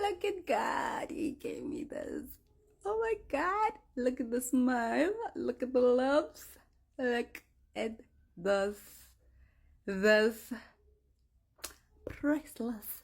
Look at God. He gave me this. Oh my God. Look at the smile. Look at the lips. Look at this. This priceless.